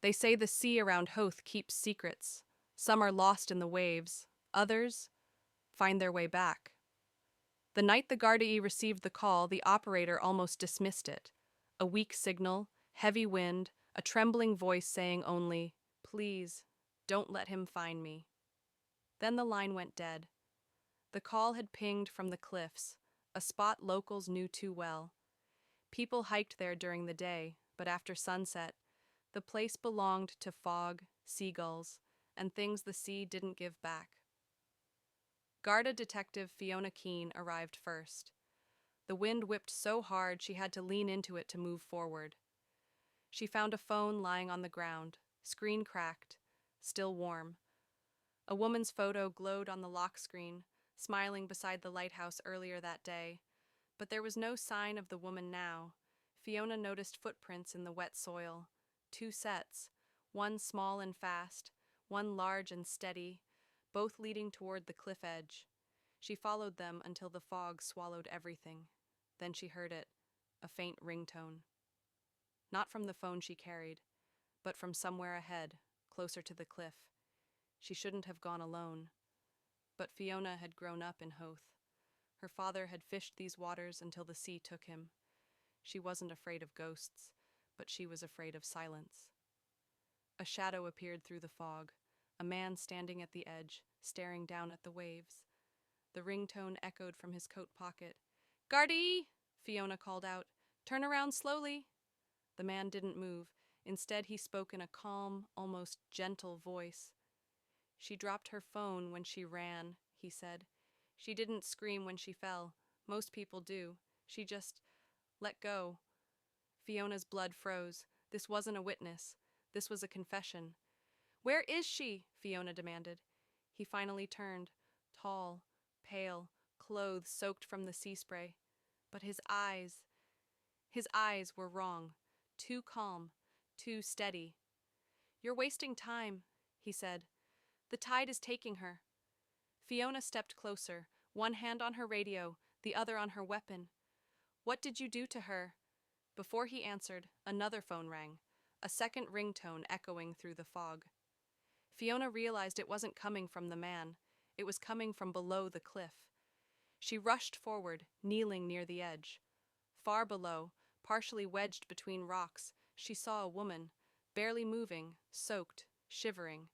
They say the sea around Howth keeps secrets. Some are lost in the waves, others find their way back. The night the Garda received the call, the operator almost dismissed it. A weak signal, heavy wind, a trembling voice saying only, "Please, don't let him find me." Then the line went dead. The call had pinged from the cliffs, a spot locals knew too well. People hiked there during the day, but after sunset, the place belonged to fog, seagulls, and things the sea didn't give back. Garda Detective Fiona Keane arrived first. The wind whipped so hard she had to lean into it to move forward. She found a phone lying on the ground, screen cracked, still warm. A woman's photo glowed on the lock screen, smiling beside the lighthouse earlier that day. But there was no sign of the woman now. Fiona noticed footprints in the wet soil. 2 sets, one small and fast, one large and steady, both leading toward the cliff edge. She followed them until the fog swallowed everything. Then she heard it, a faint ringtone. Not from the phone she carried, but from somewhere ahead, closer to the cliff. She shouldn't have gone alone. But Fiona had grown up in Howth. Her father had fished these waters until the sea took him. She wasn't afraid of ghosts, but she was afraid of silence. A shadow appeared through the fog, a man standing at the edge, staring down at the waves. The ringtone echoed from his coat pocket. "Guardie!" Fiona called out. "Turn around slowly." The man didn't move. Instead, he spoke in a calm, almost gentle voice. "She dropped her phone when she ran," he said. "She didn't scream when she fell. Most people do. She just let go." Fiona's blood froze. This wasn't a witness. This was a confession. "Where is she?" Fiona demanded. He finally turned, tall, pale, clothes soaked from the sea spray. But his eyes were wrong. Too calm, too steady. "You're wasting time," he said. "The tide is taking her." Fiona stepped closer, one hand on her radio, the other on her weapon. "What did you do to her?" Before he answered, another phone rang, a second ringtone echoing through the fog. Fiona realized it wasn't coming from the man. It was coming from below the cliff. She rushed forward, kneeling near the edge. Far below, partially wedged between rocks, she saw a woman, barely moving, soaked, shivering.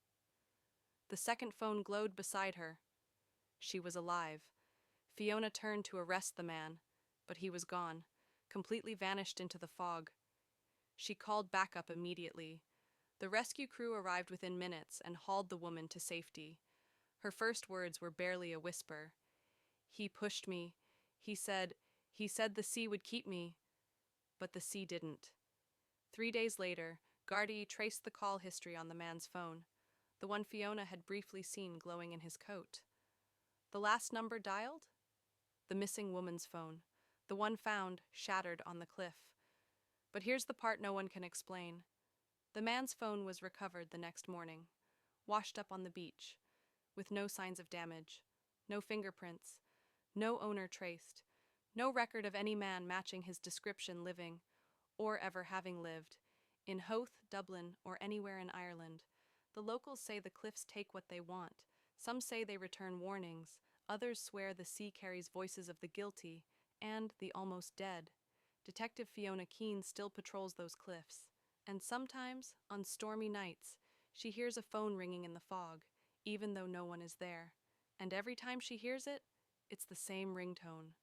The second phone glowed beside her. She was alive. Fiona turned to arrest the man, but he was gone, completely vanished into the fog. She called backup immediately. The rescue crew arrived within minutes and hauled the woman to safety. Her first words were barely a whisper. "He pushed me. He said the sea would keep me." But the sea didn't. 3 days later, Gardaí traced the call history on the man's phone, the one Fiona had briefly seen glowing in his coat. The last number dialed? The missing woman's phone, the one found shattered on the cliff. But here's the part no one can explain. The man's phone was recovered the next morning, washed up on the beach, with no signs of damage, no fingerprints, no owner traced, no record of any man matching his description living, or ever having lived, in Howth, Dublin, or anywhere in Ireland. The locals say the cliffs take what they want. Some say they return warnings. Others swear the sea carries voices of the guilty and the almost dead. Detective Fiona Keane still patrols those cliffs. And sometimes, on stormy nights, she hears a phone ringing in the fog, even though no one is there. And every time she hears it, it's the same ringtone.